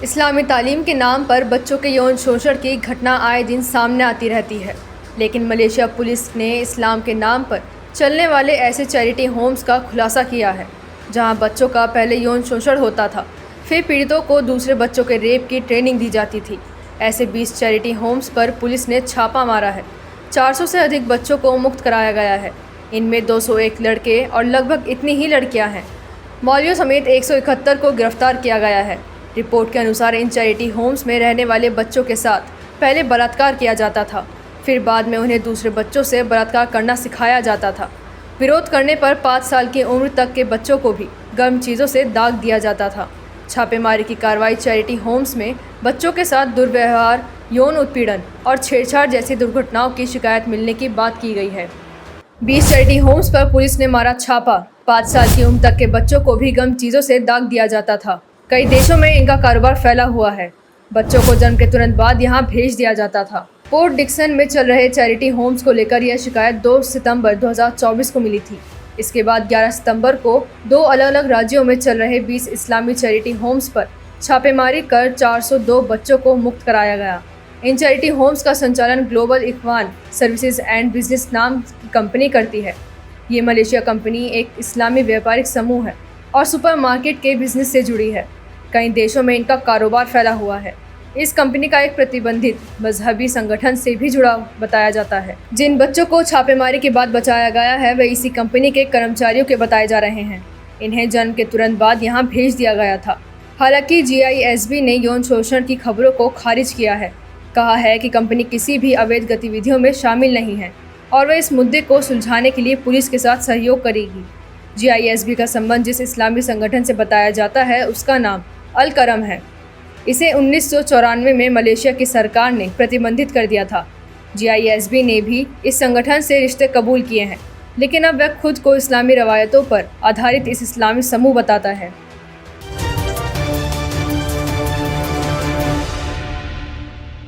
इस्लामी तालीम के नाम पर बच्चों के यौन शोषण की घटना आए दिन सामने आती रहती है, लेकिन मलेशिया पुलिस ने इस्लाम के नाम पर चलने वाले ऐसे चैरिटी होम्स का खुलासा किया है, जहां बच्चों का पहले यौन शोषण होता था, फिर पीड़ितों को दूसरे बच्चों के रेप की ट्रेनिंग दी जाती थी। ऐसे 20 चैरिटी होम्स पर पुलिस ने छापा मारा है। 400 से अधिक बच्चों को मुक्त कराया गया है। इनमें 201 लड़के और लगभग इतनी ही लड़कियां हैं। मौलवियों समेत 171 को गिरफ्तार किया गया है। रिपोर्ट के अनुसार इन चैरिटी होम्स में रहने वाले बच्चों के साथ पहले बलात्कार किया जाता था, फिर बाद में उन्हें दूसरे बच्चों से बलात्कार करना सिखाया जाता था। विरोध करने पर 5 साल की उम्र तक के बच्चों को भी गर्म चीज़ों से दाग दिया जाता था। छापेमारी की कार्रवाई चैरिटी होम्स में बच्चों के साथ दुर्व्यवहार, यौन उत्पीड़न और छेड़छाड़ जैसी दुर्घटनाओं की शिकायत मिलने की बात की गई है। 20 चैरिटी होम्स पर पुलिस ने मारा छापा। 5 साल की उम्र तक के बच्चों को भी गर्म चीज़ों से दाग दिया जाता था। कई देशों में इनका कारोबार फैला हुआ है। बच्चों को जन्म के तुरंत बाद यहाँ भेज दिया जाता था। पोर्ट डिक्सन में चल रहे चैरिटी होम्स को लेकर यह शिकायत 2 सितंबर 2024 को मिली थी। इसके बाद 11 सितंबर को 2 अलग-अलग राज्यों में चल रहे 20 इस्लामी चैरिटी होम्स पर छापेमारी कर 402 बच्चों को मुक्त कराया गया। इन चैरिटी होम्स का संचालन global Ikhwan services and business नाम की कंपनी करती है। ये मलेशिया कंपनी एक इस्लामी व्यापारिक समूह है और सुपरमार्केट के बिजनेस से जुड़ी है। कई देशों में इनका कारोबार फैला हुआ है। इस कंपनी का एक प्रतिबंधित मजहबी संगठन से भी जुड़ा बताया जाता है। जिन बच्चों को छापेमारी के बाद बचाया गया है वे इसी कंपनी के कर्मचारियों के बताए जा रहे हैं। इन्हें जन्म के तुरंत बाद यहाँ भेज दिया गया था। हालांकि GISB ने यौन शोषण की खबरों को खारिज किया है। कहा है कि कंपनी किसी भी अवैध गतिविधियों में शामिल नहीं है और वह इस मुद्दे को सुलझाने के लिए पुलिस के साथ सहयोग करेगी। GISB का संबंध जिस इस्लामी संगठन से बताया जाता है उसका नाम अल करम है। इसे 1994 में मलेशिया की सरकार ने प्रतिबंधित कर दिया था। GISB ने भी इस संगठन से रिश्ते कबूल किए हैं, लेकिन अब वह खुद को इस्लामी रवायतों पर आधारित इस इस्लामी समूह बताता है।